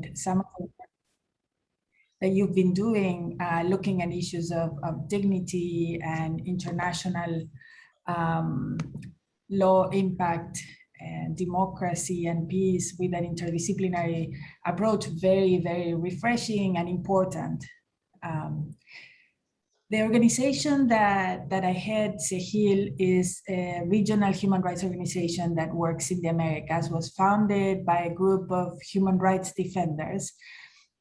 and some of the work that you've been doing, looking at issues of dignity and international law impact and democracy and peace with an interdisciplinary approach, very, very refreshing and important. The organization that I head, SEHL, is a regional human rights organization that works in the Americas, was founded by a group of human rights defenders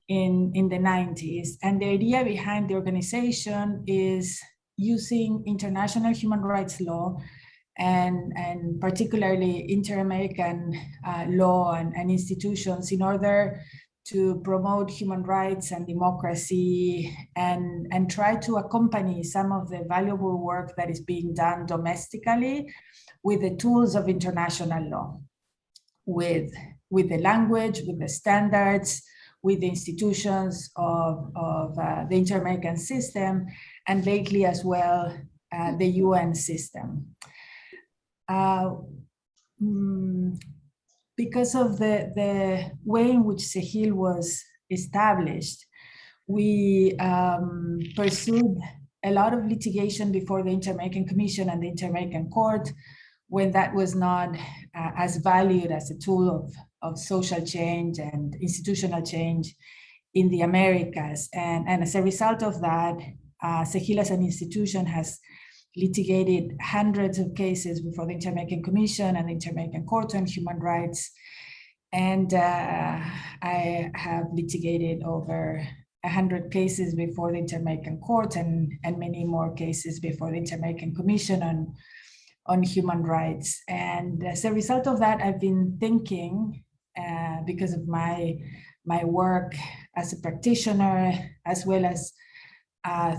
in the 90s. And the idea behind the organization is using international human rights law and particularly InterAmerican law and institutions in order to promote human rights and democracy and try to accompany some of the valuable work that is being done domestically with the tools of international law, with the language, with the standards, with the institutions of the InterAmerican system, and lately as well, the UN system. Because of the way in which SEHL was established, we pursued a lot of litigation before the Inter-American Commission and the Inter-American Court when that was not as valued as a tool of social change and institutional change in the Americas. And as a result of that, SEHL as an institution has litigated hundreds of cases before the Inter-American Commission and the Inter-American Court on Human Rights. And I have litigated over 100 cases before the Inter-American Court and many more cases before the Inter-American Commission on human rights. And as a result of that, I've been thinking, because of my work as a practitioner, as well as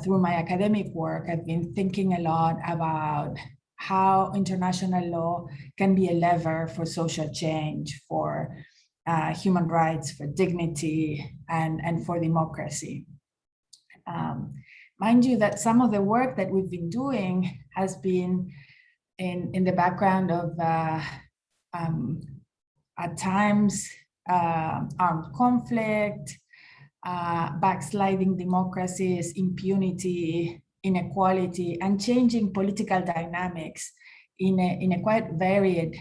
through my academic work, I've been thinking a lot about how international law can be a lever for social change, for human rights, for dignity, and for democracy. Mind you that some of the work that we've been doing has been in the background of, at times, armed conflict, backsliding democracies, impunity, inequality, and changing political dynamics in a quite varied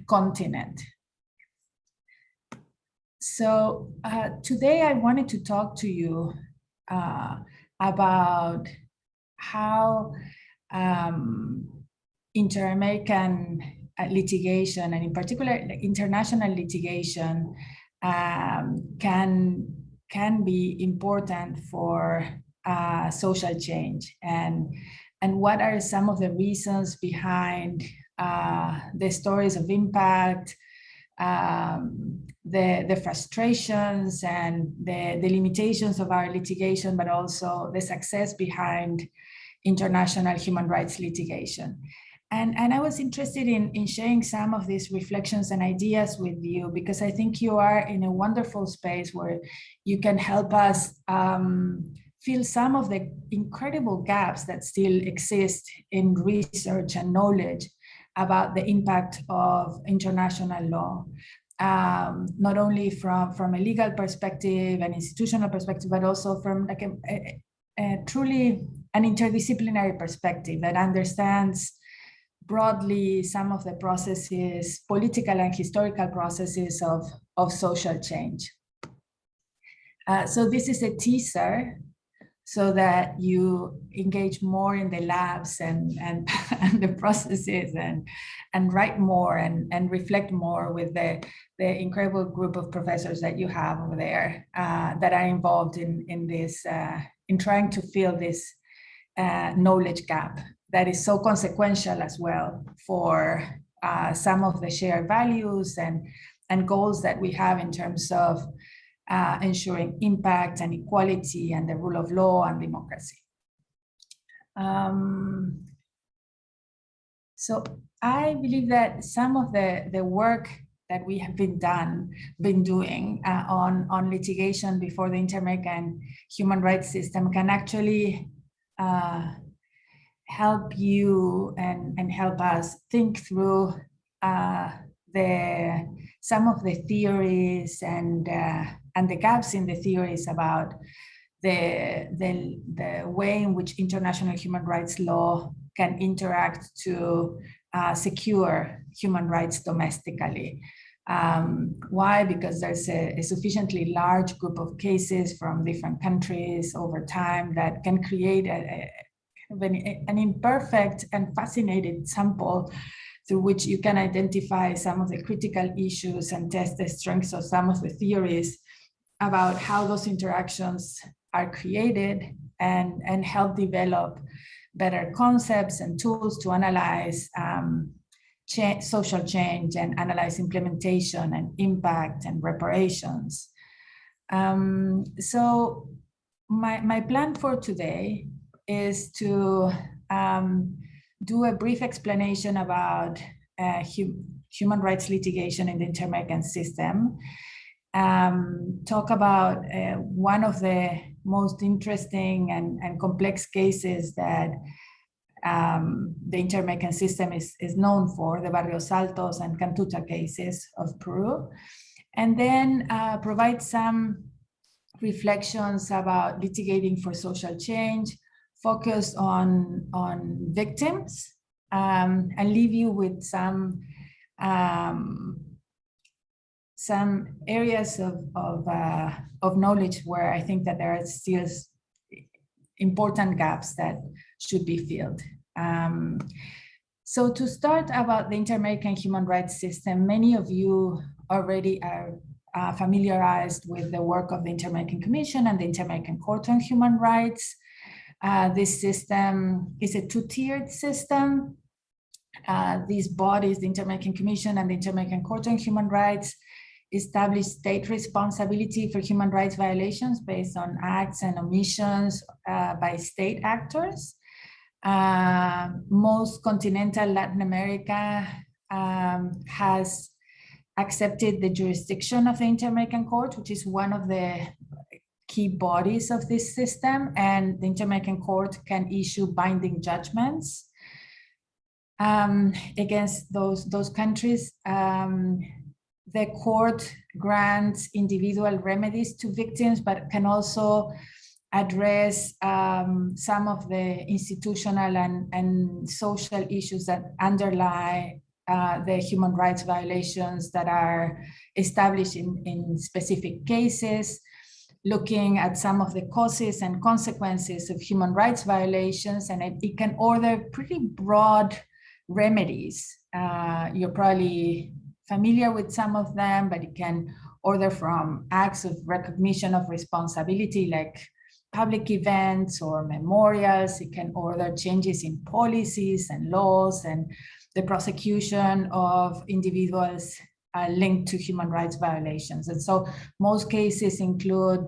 continent. So today I wanted to talk to you about how Inter-American litigation, and in particular international litigation, can be important for social change, and what are some of the reasons behind the stories of impact, the frustrations and the limitations of our litigation, but also the success behind international human rights litigation. And I was interested in sharing some of these reflections and ideas with you, because I think you are in a wonderful space where you can help us fill some of the incredible gaps that still exist in research and knowledge about the impact of international law, not only from a legal perspective and institutional perspective, but also from like a truly an interdisciplinary perspective that understands broadly some of the processes, political and historical processes of social change. So this is a teaser so that you engage more in the labs and the processes and write more and reflect more with the incredible group of professors that you have over there that are involved in this, in trying to fill this knowledge gap that is so consequential as well for some of the shared values and goals that we have in terms of ensuring impact and equality and the rule of law and democracy. So I believe that some of the work that we have been doing on litigation before the Inter-American human rights system can actually help you and help us think through some of the theories and the gaps in the theories about the way in which international human rights law can interact to secure human rights domestically. Why? Because there's a sufficiently large group of cases from different countries over time that can create an imperfect and fascinating sample through which you can identify some of the critical issues and test the strengths of some of the theories about how those interactions are created and help develop better concepts and tools to analyze social change and analyze implementation and impact and reparations. So my plan for today is to do a brief explanation about human rights litigation in the Inter-American system, talk about one of the most interesting and complex cases that the Inter-American system is known for, the Barrios Altos and Cantuta cases of Peru, and then provide some reflections about litigating for social change, focus on victims, and leave you with some areas of knowledge where I think that there are still important gaps that should be filled. So to start about the Inter-American human rights system, many of you already are familiarized with the work of the Inter-American Commission and the Inter-American Court on Human Rights. This system is a two-tiered system. These bodies, the Inter-American Commission and the Inter-American Court on Human Rights, establish state responsibility for human rights violations based on acts and omissions by state actors. Most continental Latin America has accepted the jurisdiction of the Inter-American Court, which is one of the key bodies of this system, and the Inter-American Court can issue binding judgments against those countries. The court grants individual remedies to victims, but can also address some of the institutional and social issues that underlie the human rights violations that are established in specific cases, looking at some of the causes and consequences of human rights violations, and it can order pretty broad remedies. You're probably familiar with some of them, but it can order from acts of recognition of responsibility like public events or memorials. It can order changes in policies and laws and the prosecution of individuals linked to human rights violations. And so most cases include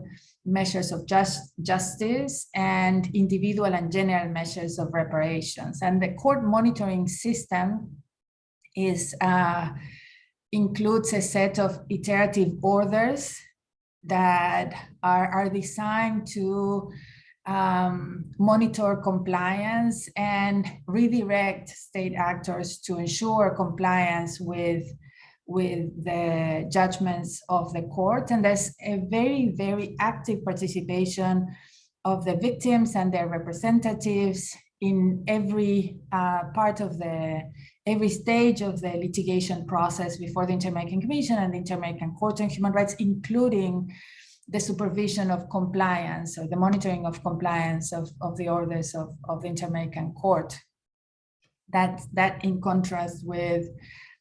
measures of justice and individual and general measures of reparations. And the court monitoring system includes a set of iterative orders that are designed to monitor compliance and redirect state actors to ensure compliance with the judgments of the court. And there's a very, very active participation of the victims and their representatives in every every stage of the litigation process before the Inter-American Commission and the Inter-American Court on Human Rights, including the supervision of compliance or the monitoring of compliance of the orders of the Inter-American Court. That in contrast with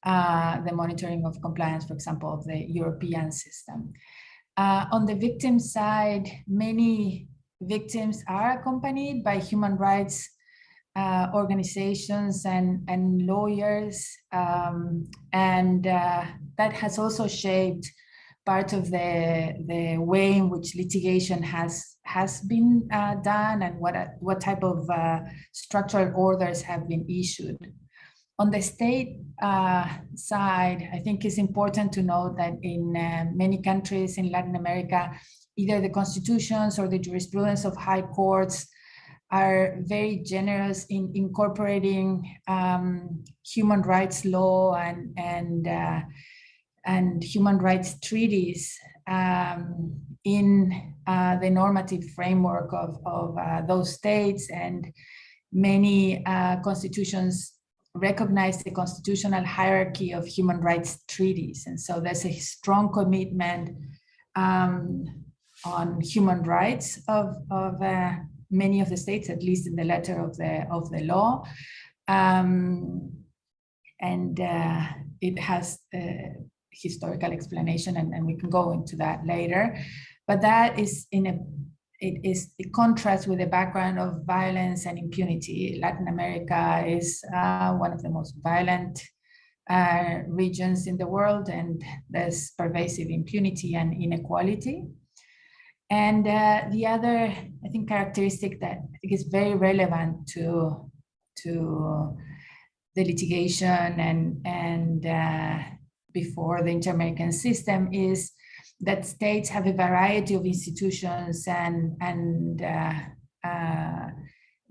the monitoring of compliance, for example, of the European system. On the victim side, many victims are accompanied by human rights organizations and lawyers, and that has also shaped part of the way in which litigation has been done and what type of structural orders have been issued. On the state side, I think it's important to note that in many countries in Latin America, either the constitutions or the jurisprudence of high courts are very generous in incorporating human rights law and human rights treaties in the normative framework of those states, and many constitutions recognize the constitutional hierarchy of human rights treaties. And so there's a strong commitment on human rights of many of the states, at least in the letter of the law. It has a historical explanation, and we can go into that later. But that is it contrasts with the background of violence and impunity. Latin America is one of the most violent regions in the world, and there's pervasive impunity and inequality. And the other, I think, characteristic that I think is very relevant to the litigation and before the Inter-American system is that states have a variety of institutions and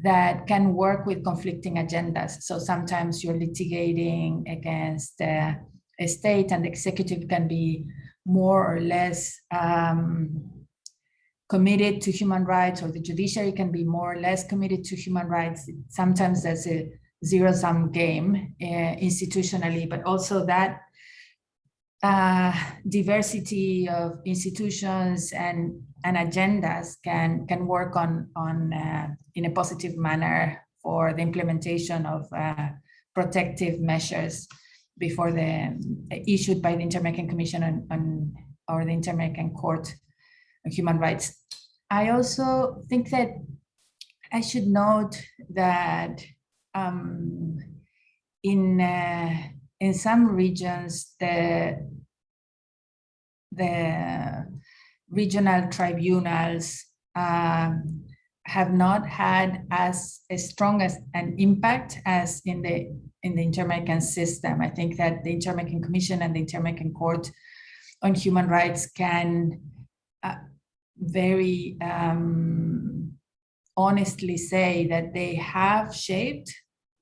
that can work with conflicting agendas. So sometimes you're litigating against a state, and the executive can be more or less committed to human rights, or the judiciary can be more or less committed to human rights. Sometimes there's a zero-sum game institutionally, but also that diversity of institutions and agendas can work on in a positive manner for the implementation of protective measures before issued by the Inter-American Commission or the Inter-American Court of Human Rights. I also think that I should note that in some regions, the regional tribunals have not had as strong as an impact as in the Inter-American system. I think that the Inter-American Commission and the Inter-American Court on Human Rights can very honestly say that they have shaped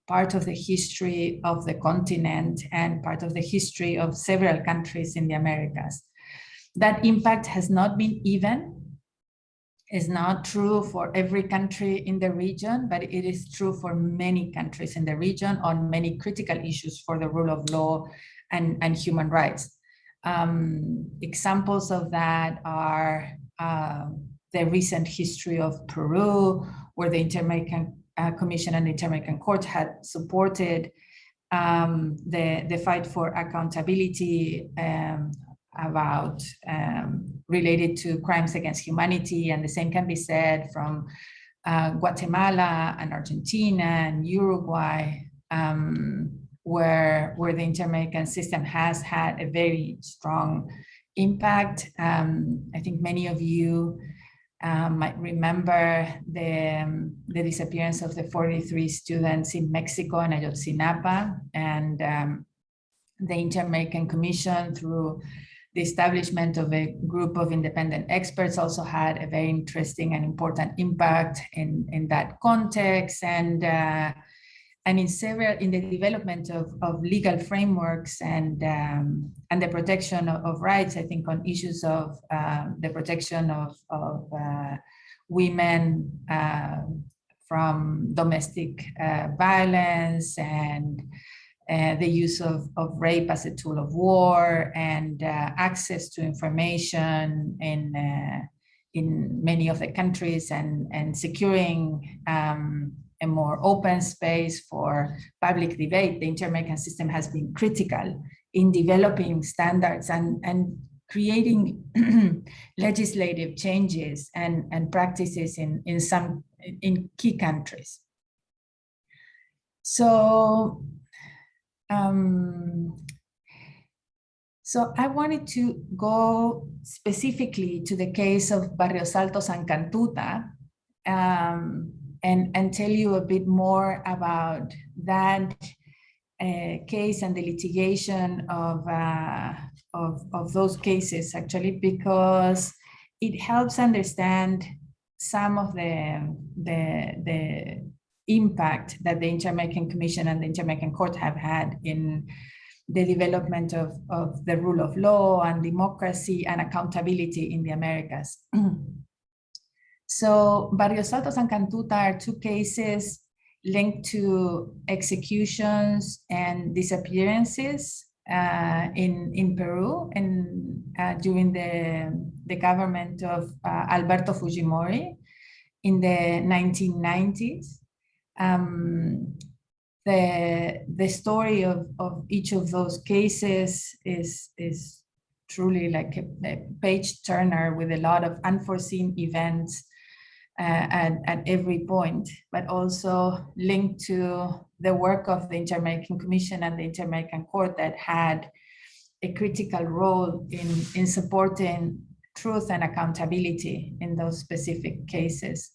part of the history of the continent and part of the history of several countries in the Americas. That impact has not been even. It's not true for every country in the region, but it is true for many countries in the region on many critical issues for the rule of law and human rights. Examples of that are the recent history of Peru, where the Inter-American Commission and the Inter-American Court had supported the fight for accountability about related to crimes against humanity, and the same can be said from Guatemala and Argentina and Uruguay, where the Inter-American system has had a very strong impact. I think many of you might remember the disappearance of the 43 students in Mexico and Ayotzinapa, and the Inter-American Commission, through the establishment of a group of independent experts, also had a very interesting and important impact in that context, and in the development of legal frameworks and the protection of rights. I think on issues of the protection of women from domestic violence, and the use of rape as a tool of war, and access to information in many of the countries, and securing a more open space for public debate. The Inter-American system has been critical in developing standards and creating legislative changes and practices in key countries. So I wanted to go specifically to the case of Barrios Altos and Cantuta, and tell you a bit more about that case and the litigation of those cases, actually, because it helps understand some of the impact that the Inter-American Commission and the Inter-American Court have had in the development of the rule of law and democracy and accountability in the Americas. So Barrios Altos and Cantuta are two cases linked to executions and disappearances in Peru and during the government of Alberto Fujimori in the 1990s. The story of each of those cases is truly like a page turner with a lot of unforeseen events at every point, but also linked to the work of the Inter-American Commission and the Inter-American Court that had a critical role in supporting truth and accountability in those specific cases.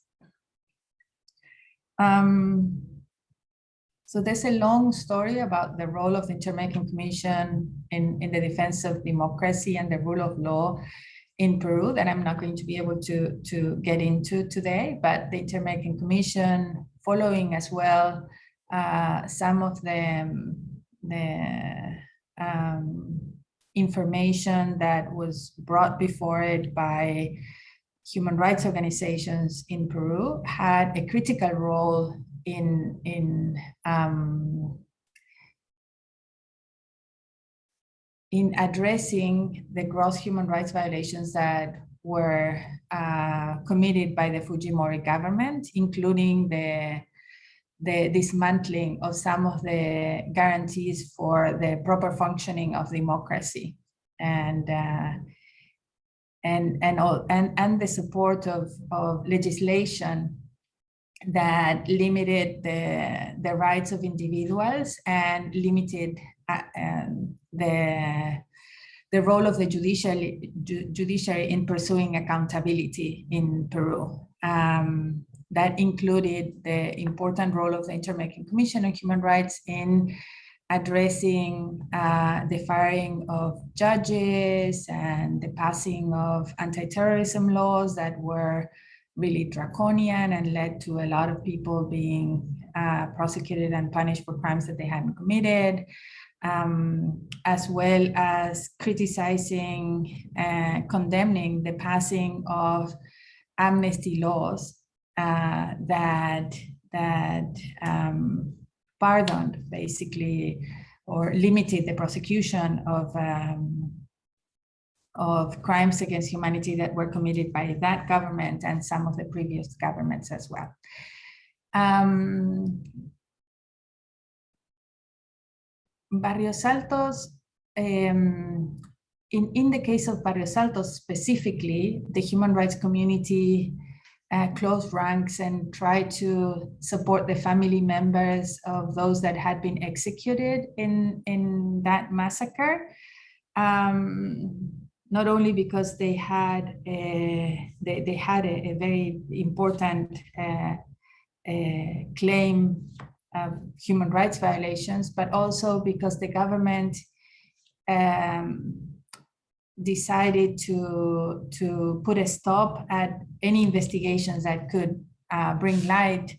So there's a long story about the role of the Inter-American Commission in the defense of democracy and the rule of law in Peru that I'm not going to be able to get into today, but the Inter-American Commission, following as well some of the information that was brought before it by human rights organizations in Peru, had a critical role in addressing the gross human rights violations that were committed by the Fujimori government, including the dismantling of some of the guarantees for the proper functioning of democracy, and the support of legislation that limited the rights of individuals and limited the role of the judiciary in pursuing accountability in Peru. That included the important role of the Inter-American Commission on Human Rights in addressing the firing of judges and the passing of anti-terrorism laws that were really draconian and led to a lot of people being prosecuted and punished for crimes that they hadn't committed, as well as criticizing and condemning the passing of amnesty laws that pardoned, basically, or limited the prosecution of crimes against humanity that were committed by that government and some of the previous governments as well. Barrios Altos, in the case of Barrios Altos specifically, the human rights community closed ranks and tried to support the family members of those that had been executed in that massacre. Not only because they had a very important claim of human rights violations, but also because the government decided to put a stop at any investigations that could bring light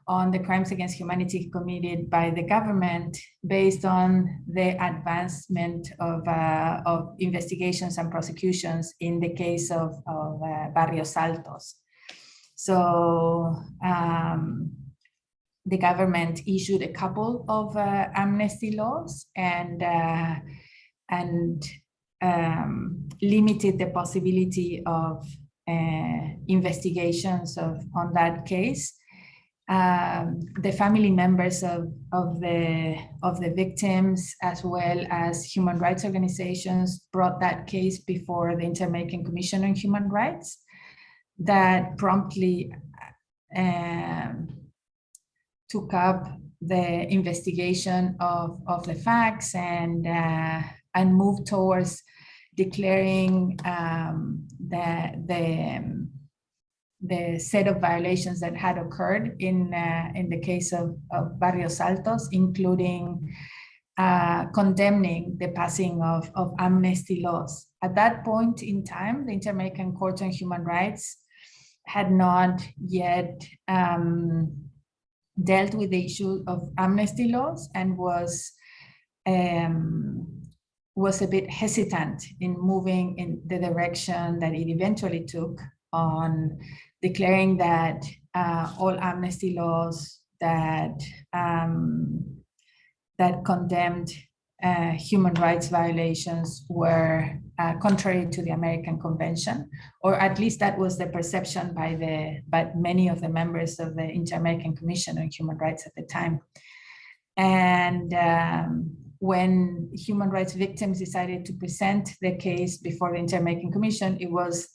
on the crimes against humanity committed by the government based on the advancement of investigations and prosecutions in the case of Barrios Altos. So the government issued a couple of amnesty laws and limited the possibility of investigations on that case. The family members of the victims, as well as human rights organizations, brought that case before the Inter-American Commission on Human Rights, that promptly took up the investigation of the facts and moved towards declaring the set of violations that had occurred in the case of Barrios Altos, including condemning the passing of amnesty laws. At that point in time, the Inter-American Court on Human Rights had not yet dealt with the issue of amnesty laws and was a bit hesitant in moving in the direction that it eventually took on declaring that all amnesty laws that that condemned human rights violations were contrary to the American Convention, or at least that was the perception by many of the members of the Inter-American Commission on Human Rights at the time. And when human rights victims decided to present the case before the Inter-American Commission, it was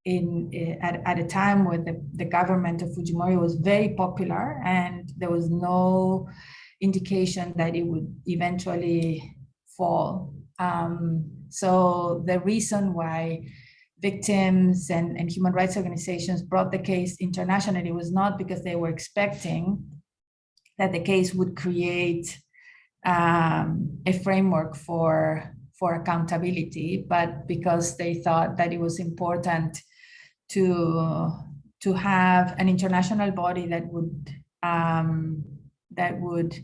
at a time when the government of Fujimori was very popular, and there was no indication that it would eventually fall. So the reason why victims and human rights organizations brought the case internationally was not because they were expecting that the case would create a framework for accountability, but because they thought that it was important to have an international body that would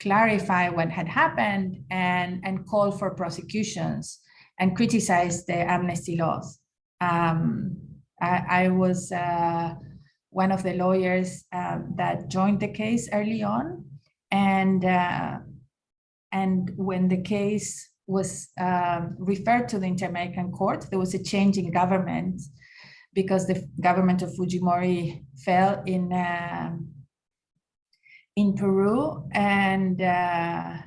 clarify what had happened and call for prosecutions and criticize the amnesty laws. I was one of the lawyers that joined the case early on, and when the case was referred to the Inter-American Court, there was a change in government because the government of Fujimori fell in Peru, and the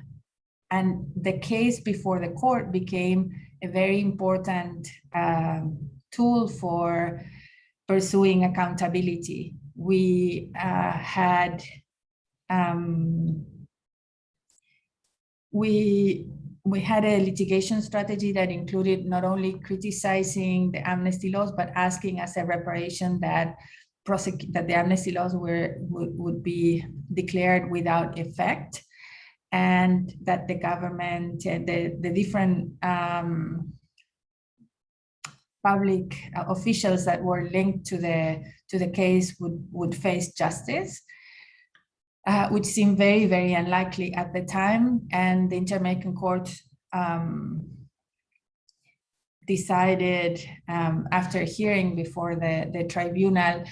case before the court became a very important tool for pursuing accountability. We had we had a litigation strategy that included not only criticizing the amnesty laws, but asking as a reparation that the amnesty laws would be declared without effect, and that the government and the different public officials that were linked to the case would face justice, which seemed very, very unlikely at the time. And the Inter-American Court decided, after hearing before the tribunal,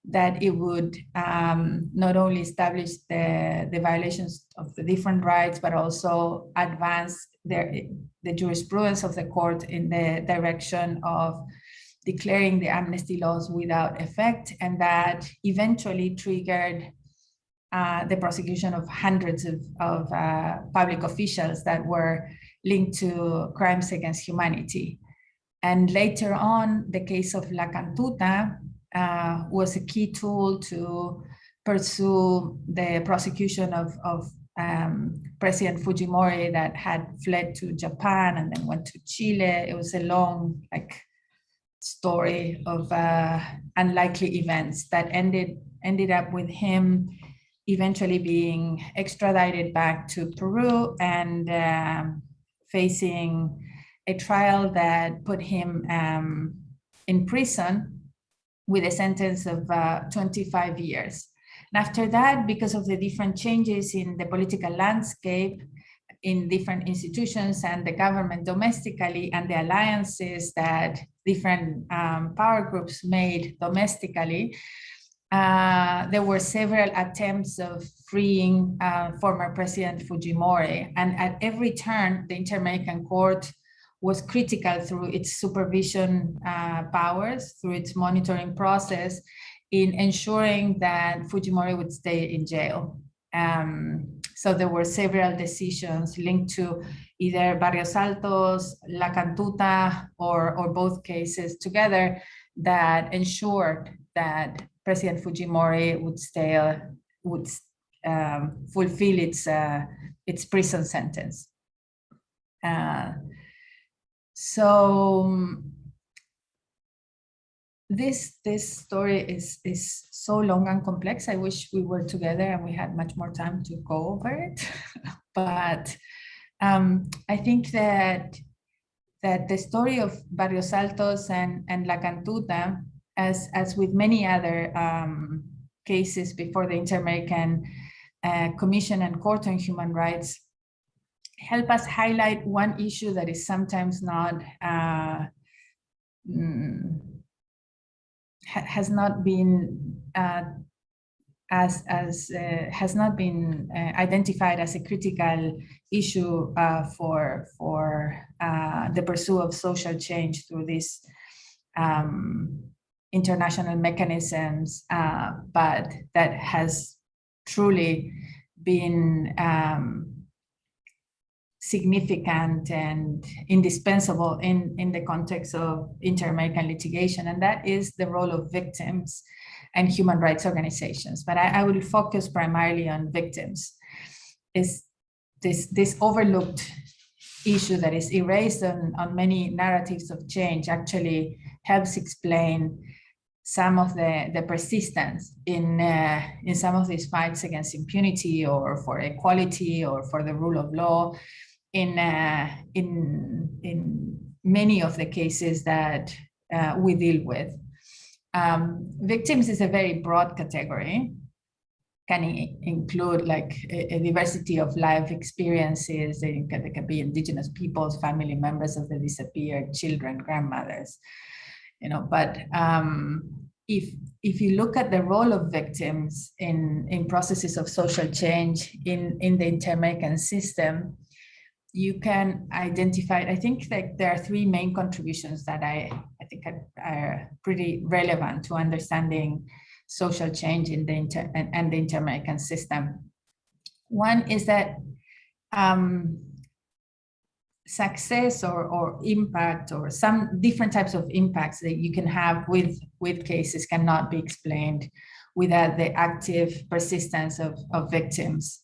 that it would not only establish the violations of the different rights, but also advance the jurisprudence of the court in the direction of declaring the amnesty laws without effect, and that eventually triggered the prosecution of hundreds of public officials that were linked to crimes against humanity. And later on, the case of La Cantuta was a key tool to pursue the prosecution of President Fujimori that had fled to Japan and then went to Chile. It was a long story of unlikely events that ended up with him eventually being extradited back to Peru and facing a trial that put him in prison with a sentence of 25 years. And after that, because of the different changes in the political landscape in different institutions and the government domestically, and the alliances that different power groups made domestically, there were several attempts of freeing former President Fujimori. And at every turn, the Inter-American Court was critical through its supervision powers, through its monitoring process, in ensuring that Fujimori would stay in jail. So there were several decisions linked to either Barrios Altos, La Cantuta, or both cases together that ensured that President Fujimori would fulfill its prison sentence. So this story is so long and complex. I wish we were together and we had much more time to go over it. But I think that the story of Barrios Altos and La Cantuta as with many other cases before the Inter-American Commission and Court on Human Rights, help us highlight one issue that is sometimes not has not been has not been identified as a critical issue for the pursuit of social change through these international mechanisms, but that has truly been significant and indispensable in the context of inter-American litigation, and that is the role of victims and human rights organizations. But I will focus primarily on victims. Is this overlooked issue that is erased on many narratives of change actually helps explain some of the persistence in some of these fights against impunity or for equality or for the rule of law in many of the cases that we deal with. Victims is a very broad category, can include like a diversity of life experiences. They can be indigenous peoples, family members of the disappeared, children, grandmothers, but if you look at the role of victims in processes of social change in the Inter-American system, you can identify, I think that there are three main contributions that I think are pretty relevant to understanding social change in the Inter-American system. One is that success or impact or some different types of impacts that you can have with cases cannot be explained without the active persistence of victims.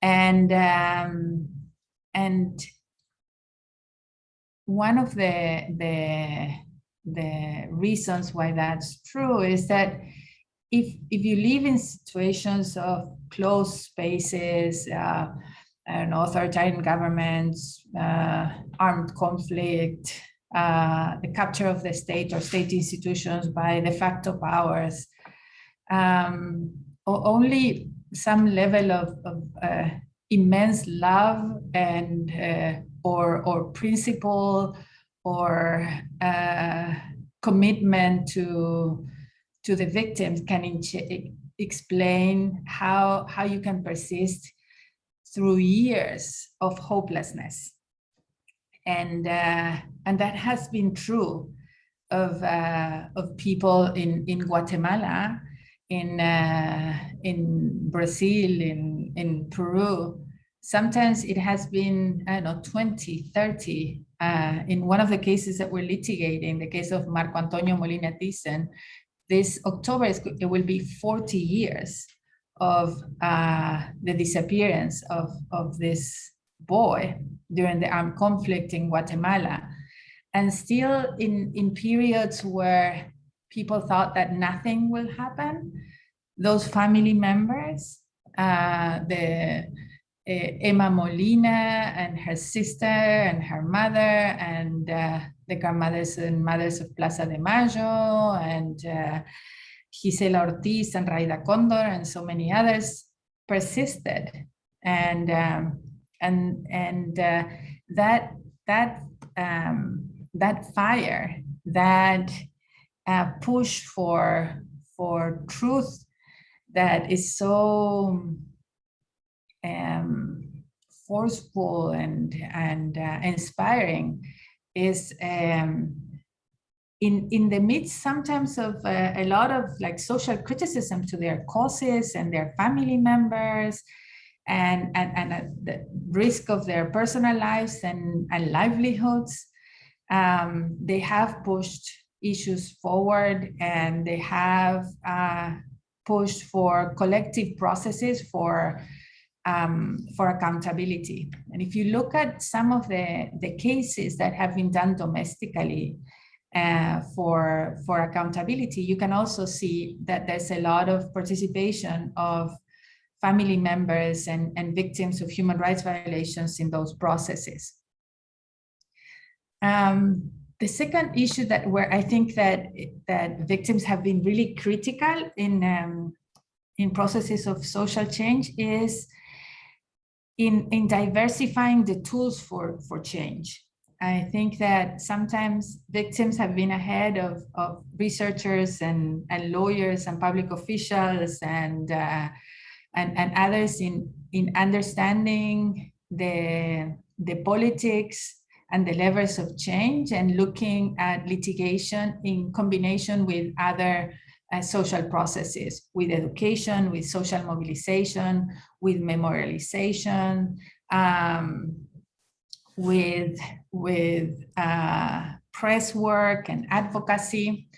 And one of the reasons why that's true is that if you live in situations of closed spaces, authoritarian governments, armed conflict, the capture of the state or state institutions by de facto powers, only some level of immense love and or principle or commitment to the victims can explain how you can persist through years of hopelessness, and that has been true of people in Guatemala, in Brazil, in Peru. Sometimes it has been, 20, 30. In one of the cases that we're litigating, the case of Marco Antonio Molina Thyssen, this October it will be 40 years of the disappearance of this boy during the armed conflict in Guatemala. And still in periods where people thought that nothing will happen, those family members, Emma Molina and her sister and her mother and the grandmothers and mothers of Plaza de Mayo and Gisela Ortiz and Raida Condor and so many others persisted, and that fire, that push for truth that is so forceful and inspiring is in the midst sometimes of a lot of like social criticism to their causes and their family members and at the risk of their personal lives and livelihoods. They have pushed issues forward, and they have pushed for collective processes for accountability. And if you look at some of the cases that have been done domestically for accountability, you can also see that there's a lot of participation of family members and victims of human rights violations in those processes. The second issue where I think that victims have been really critical in processes of social change is in diversifying the tools for change. I think that sometimes victims have been ahead of researchers and lawyers and public officials and others in understanding the politics and the levers of change, and looking at litigation in combination with other social processes, with education, with social mobilization, with memorialization, with press work and advocacy.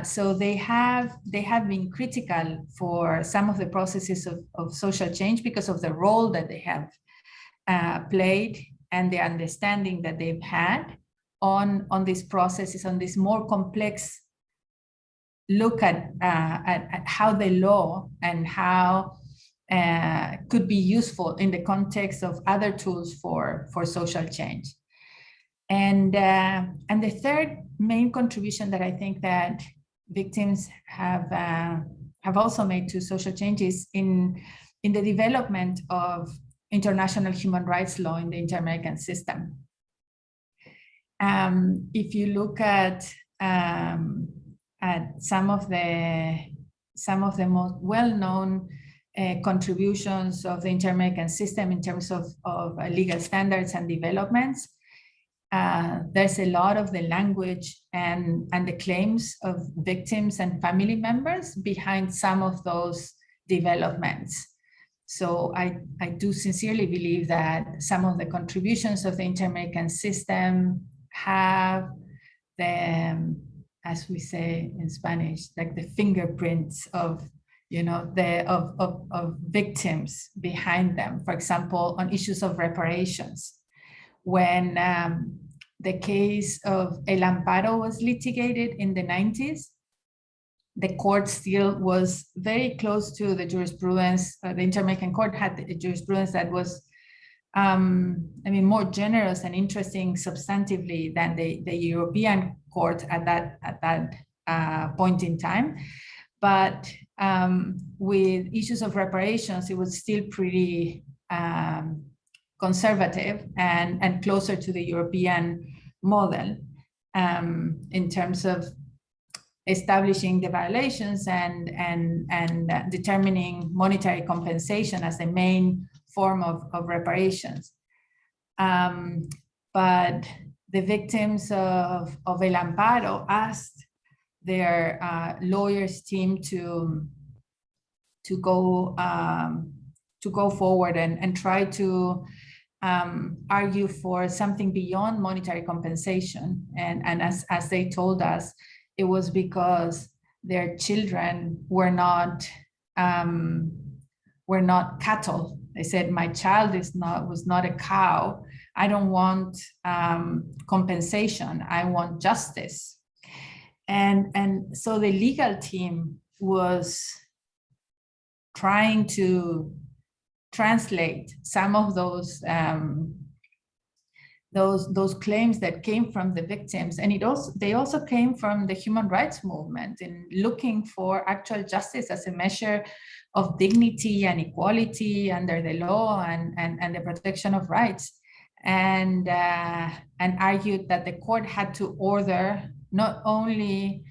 So they have been critical for some of the processes of social change because of the role that they have played and the understanding that they've had on these processes, on this more complex look at how the law and how could be useful in the context of other tools for social change. And the third main contribution that I think that victims have also made to social change is in the development of international human rights law in the Inter-American system. If you look at some of the most well-known contributions of the Inter-American system in terms of legal standards and developments, there's a lot of the language and the claims of victims and family members behind some of those developments. So I do sincerely believe that some of the contributions of the Inter-American system have the, as we say in Spanish, like the fingerprints of, of victims behind them. For example, on issues of reparations, when the case of El Amparo was litigated in the 90s, the court still was very close to the jurisprudence. The Inter-American court had the jurisprudence that was, more generous and interesting substantively than the European court at that point in time. But with issues of reparations, it was still pretty conservative and closer to the European model in terms of establishing the violations and determining monetary compensation as the main form of reparations. But the victims of El Amparo asked their lawyers team to go forward and try to argue for something beyond monetary compensation. And as they told us, it was because their children were not cattle. They said, my child was not a cow. I don't want compensation. I want justice. And so the legal team was trying to translate some of those claims that came from the victims, and they also came from the human rights movement in looking for actual justice as a measure of dignity and equality under the law and the protection of rights, and argued that the court had to order not only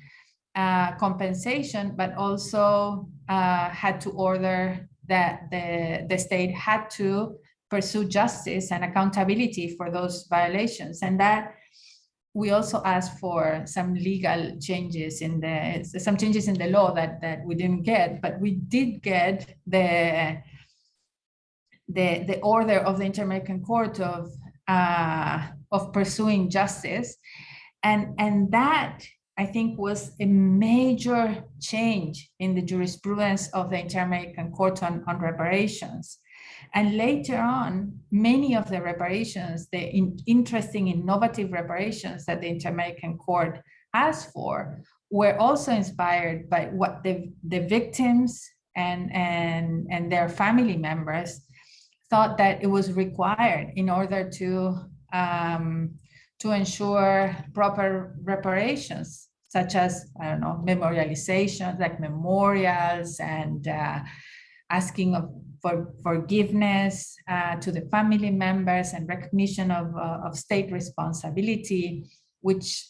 compensation, but also had to order that the state had to pursue justice and accountability for those violations. And that we also asked for some legal changes in the law that we didn't get, but we did get the order of the Inter-American Court of pursuing justice. And that, I think, was a major change in the jurisprudence of the Inter-American Court on reparations. And later on, many of the reparations, the interesting, innovative reparations that the Inter-American Court asked for, were also inspired by what the victims and their family members thought that it was required in order to to ensure proper reparations, such as, I don't know, memorializations, like memorials, and asking for forgiveness to the family members, and recognition of state responsibility, which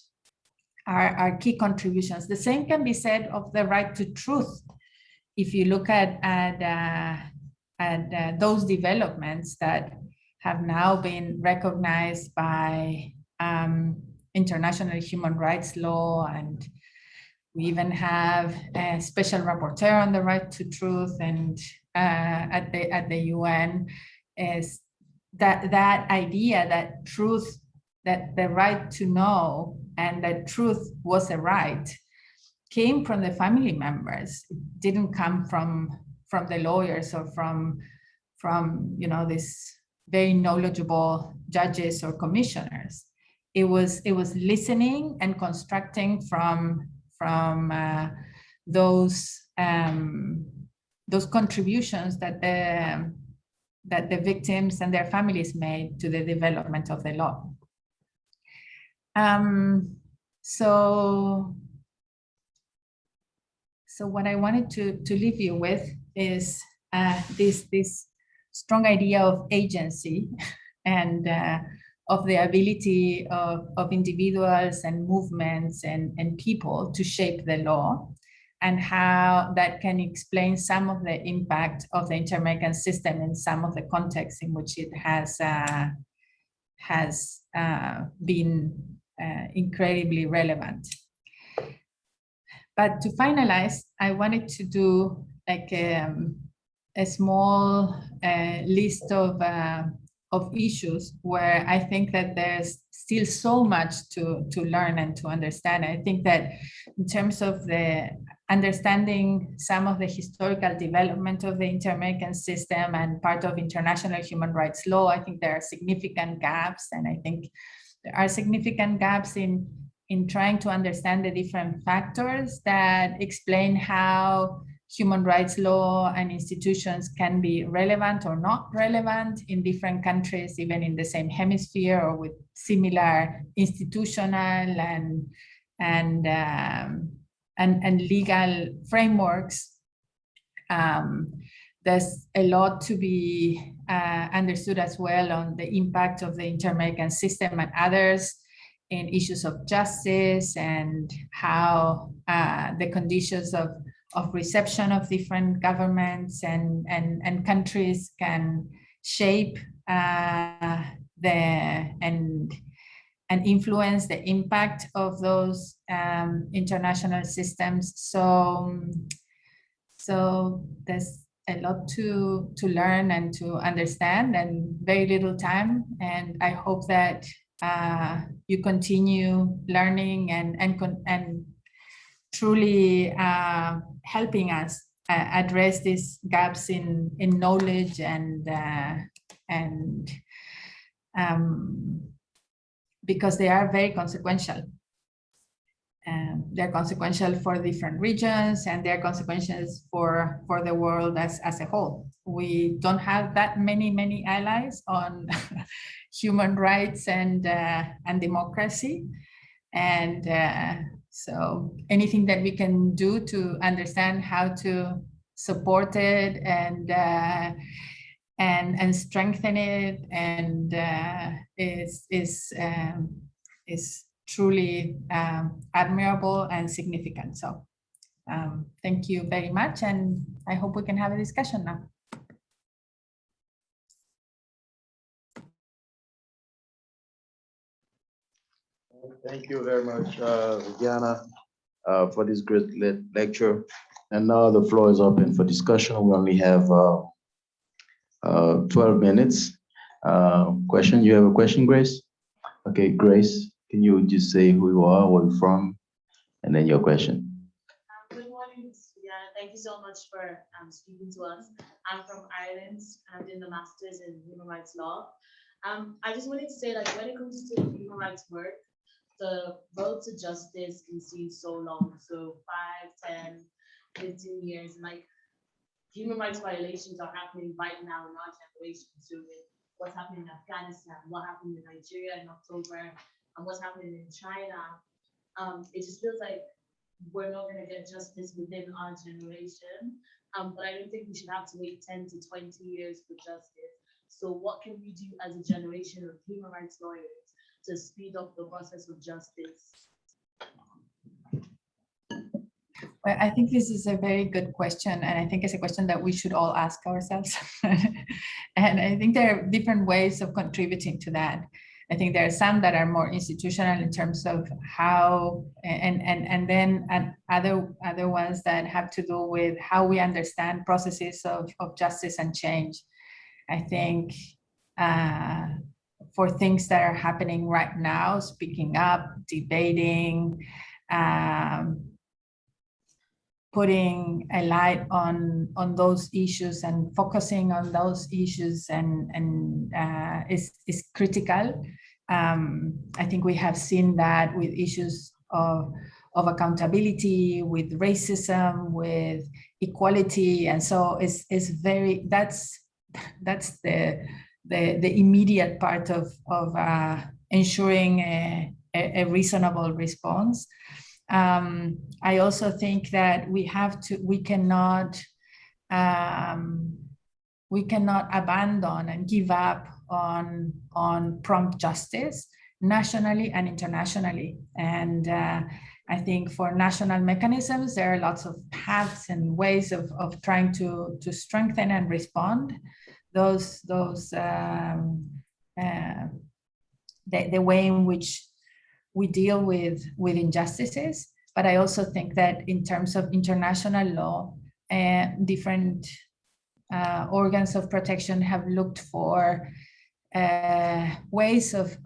are key contributions. The same can be said of the right to truth. If you look at those developments that have now been recognized by international human rights law, and we even have a special rapporteur on the right to truth, and at the UN, is that idea that truth, that the right to know, and that truth was a right, came from the family members. It didn't come from the lawyers or from these very knowledgeable judges or commissioners. It was listening and constructing from those contributions that the victims and their families made to the development of the law. So what I wanted to leave you with is this strong idea of agency, and of the ability of individuals and movements and people to shape the law, and how that can explain some of the impact of the Inter-American system in some of the contexts in which it has been incredibly relevant. But to finalize, I wanted to do like a small list of issues where I think that there's still so much to learn and to understand. I think that in terms of the understanding some of the historical development of the Inter-American system and part of international human rights law, I think there are significant gaps, and I think there are significant gaps in trying to understand the different factors that explain how human rights law and institutions can be relevant or not relevant in different countries, even in the same hemisphere, or with similar institutional and legal frameworks. There's a lot to be understood as well on the impact of the Inter-American system and others in issues of justice, and how the conditions of reception of different governments and countries can shape and influence the impact of those international systems. So there's a lot to learn and to understand, and very little time. And I hope that you continue learning and truly helping us address these gaps in knowledge and because they are very consequential. They're consequential for different regions, and they're consequences for the world as a whole. We don't have that many allies on human rights and democracy, and so anything that we can do to understand how to support it and strengthen it, and is truly admirable and significant. So thank you very much, and I hope we can have a discussion now. Thank you very much, Viviana, for this great lecture. And now the floor is open for discussion. We only have 12 minutes. Question, you have a question, Grace? Okay, Grace, can you just say who you are, where you're from, and then your question? Good morning, Viviana. Thank you so much for speaking to us. I'm from Ireland, and I'm doing the Masters in Human Rights Law. I just wanted to say that when it comes to human rights work, the road to justice can seem so long, so 5, 10, 15 years, and like human rights violations are happening right now in our generation. So with what's happening in Afghanistan, what happened in Nigeria in October, and what's happening in China, it just feels like we're not going to get justice within our generation. But I don't think we should have to wait 10 to 20 years for justice. So what can we do as a generation of human rights lawyers to speed up the process of justice? Well, I think this is a very good question, and I think it's a question that we should all ask ourselves. And I think there are different ways of contributing to that. I think there are some that are more institutional in terms of how, and then other ones that have to do with how we understand processes of justice and change. I think for things that are happening right now, speaking up, debating, putting a light on those issues and focusing on those issues is critical. I think we have seen that with issues of accountability, with racism, with equality, and so it's very, that's the immediate part of ensuring a reasonable response. I also think that we cannot abandon and give up on prompt justice nationally and internationally. And I think for national mechanisms, there are lots of paths and ways of trying to strengthen and respond the way in which we deal with injustices. But I also think that in terms of international law, different organs of protection have looked for ways of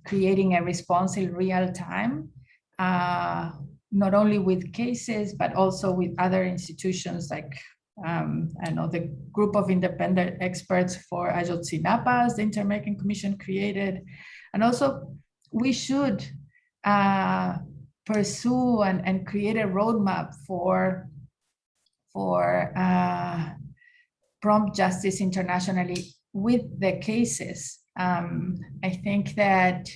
creating a response in real time, not only with cases, but also with other institutions like, I know the group of independent experts for Ayotzinapa, the InterAmerican Commission created. And also we should pursue and create a roadmap for prompt justice internationally with the cases. I think that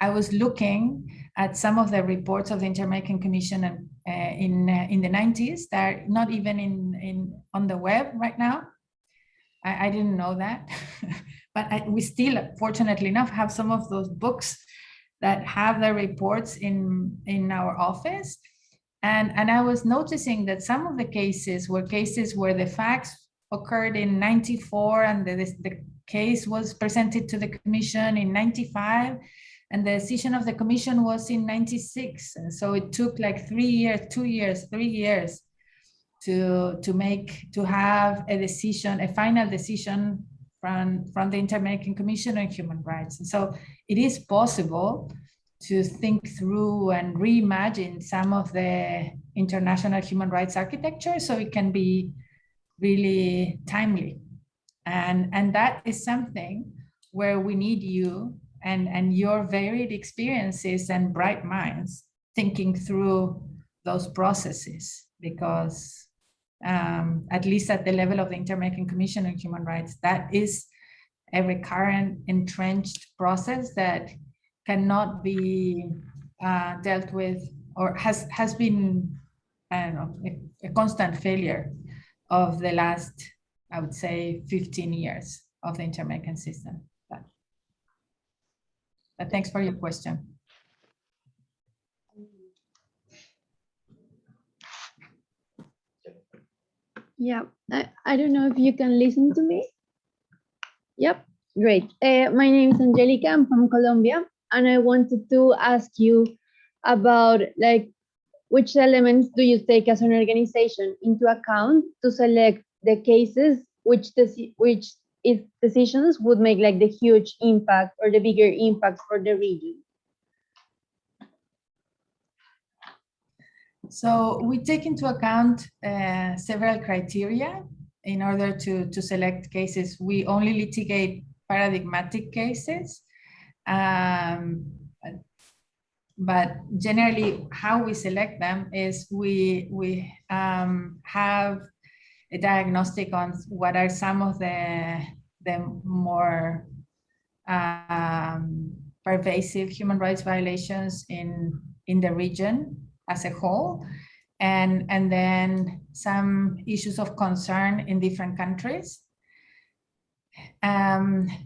I was looking at some of the reports of the InterAmerican Commission in the 90s that are not even on the web right now. I didn't know that, but we still, fortunately enough, have some of those books that have the reports in our office. And I was noticing that some of the cases were cases where the facts occurred in 94 and the case was presented to the commission in 95, and the decision of the commission was in 96. And so it took like 3 years, 2 years, 3 years to have a decision, a final decision from the InterAmerican Commission on Human Rights. And so it is possible to think through and reimagine some of the international human rights architecture so it can be really timely. And that is something where we need you and your varied experiences and bright minds thinking through those processes, because at least at the level of the InterAmerican Commission on Human Rights, that is a recurrent, entrenched process that cannot be dealt with, or has been, I don't know, a constant failure of the last, I would say, 15 years of the InterAmerican system. But thanks for your question. Yeah, I don't know if you can listen to me. Yep, great. My name is Angelica, I'm from Colombia, and I wanted to ask you about like which elements do you take as an organization into account to select the cases which decisions would make like the huge impact or the bigger impact for the region? So we take into account several criteria in order to select cases. We only litigate paradigmatic cases, but generally how we select them is we have a diagnostic on what are some of the more pervasive human rights violations in the region as a whole, and then some issues of concern in different countries.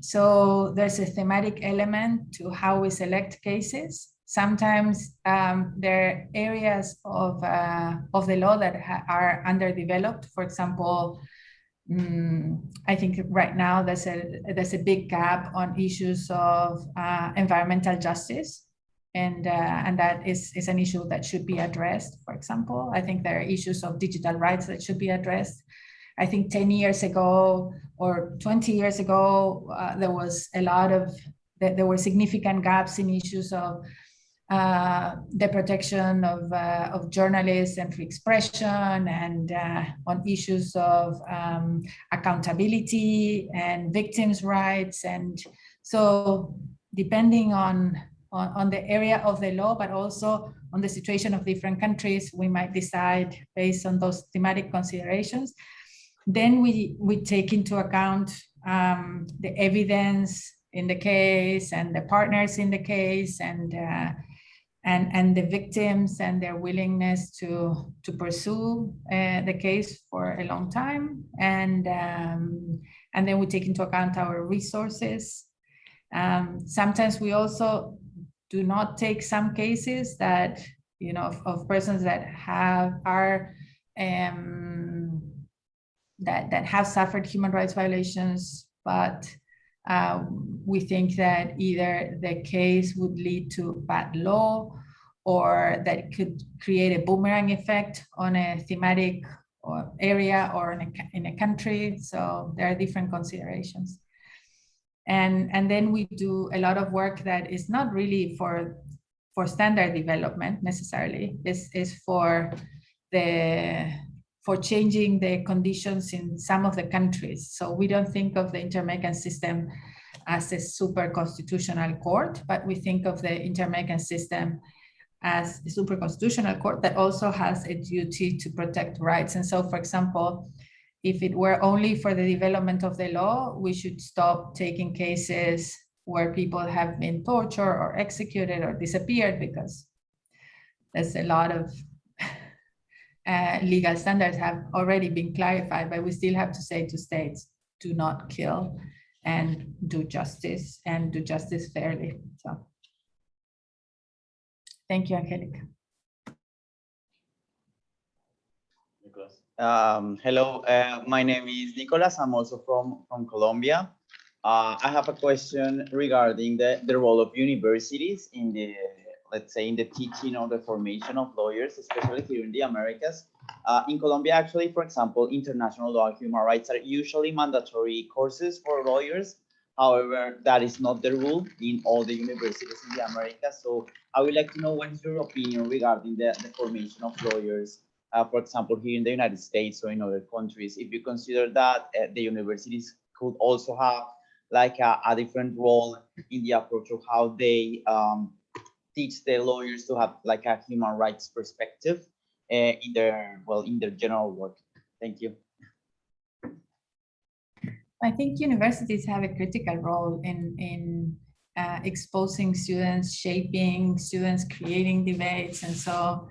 So there's a thematic element to how we select cases. Sometimes there are areas of the law that are underdeveloped. For example, I think right now there's a big gap on issues of environmental justice, and that is an issue that should be addressed. For example, I think there are issues of digital rights that should be addressed. I think 10 years ago or 20 years ago, there were significant gaps in issues of the protection of journalists and free expression, and on issues of accountability and victims' rights. And so depending on the area of the law, but also on the situation of different countries, we might decide based on those thematic considerations. Then we take into account the evidence in the case and the partners in the case, and the victims and their willingness to pursue the case for a long time, and then we take into account our resources. Sometimes we also do not take some cases that, you know, of persons that have suffered human rights violations, but we think that either the case would lead to bad law, or that it could create a boomerang effect on a thematic or area or in a country. So there are different considerations. And then we do a lot of work that is not really for standard development necessarily. This is for changing the conditions in some of the countries. So we don't think of the Inter-American system as a super constitutional court, but we think of the Inter-American system as a super constitutional court that also has a duty to protect rights. And so, for example, if it were only for the development of the law, we should stop taking cases where people have been tortured or executed or disappeared, because there's a lot of legal standards have already been clarified, but we still have to say to states, do not kill, and do justice fairly. So thank you, Angelica. Hello, my name is Nicolas. I'm also from Colombia. I have a question regarding the role of universities in the, let's say, in the teaching or the formation of lawyers, especially here in the Americas. In Colombia, actually, for example, international law and human rights are usually mandatory courses for lawyers. However, that is not the rule in all the universities in the Americas. So I would like to know what is your opinion regarding the formation of lawyers, for example, here in the United States or in other countries, if you consider that the universities could also have like a different role in the approach of how they teach the lawyers to have like a human rights perspective in their general work. Thank you. I think universities have a critical role in exposing students, shaping students, creating debates. And so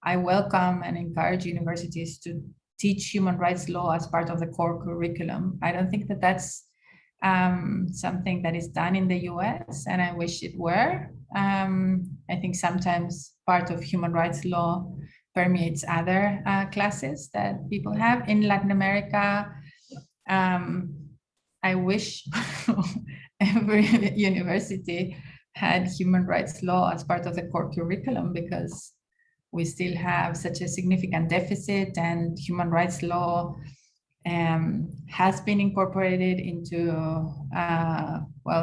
I welcome and encourage universities to teach human rights law as part of the core curriculum. I don't think that that's something that is done in the US, and I wish it were. I think sometimes part of human rights law permeates other classes that people have. In Latin America, I wish every university had human rights law as part of the core curriculum, because we still have such a significant deficit, and human rights law has been incorporated into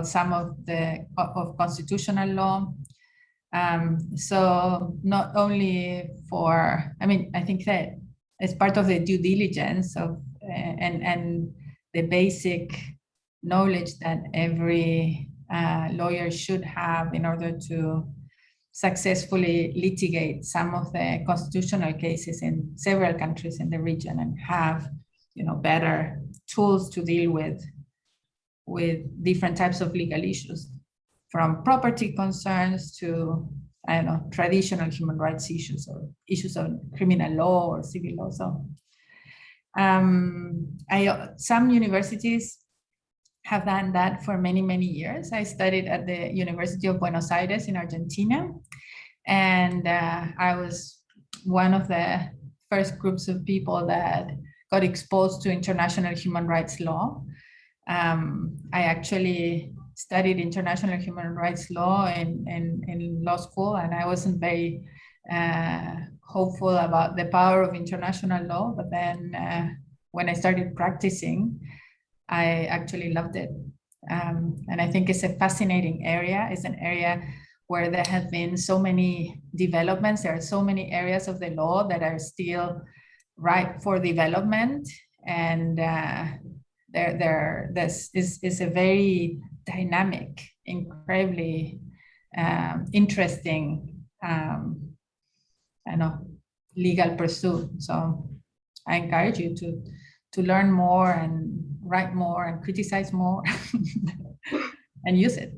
some of constitutional law. So not only for, I think that as part of the due diligence of and the basic knowledge that every lawyer should have in order to successfully litigate some of the constitutional cases in several countries in the region, and have, better tools to deal with different types of legal issues. from property concerns to, I don't know, traditional human rights issues or issues of criminal law or civil law. So some universities have done that for many, many years. I studied at the University of Buenos Aires in Argentina, and I was one of the first groups of people that got exposed to international human rights law. I actually studied international human rights law in law school, and I wasn't very hopeful about the power of international law, but then when I started practicing, I actually loved it. And I think it's a fascinating area. It's an area where there have been so many developments. There are so many areas of the law that are still ripe for development. And this is a very dynamic, incredibly interesting, legal pursuit. So I encourage you to learn more and write more and criticize more and use it.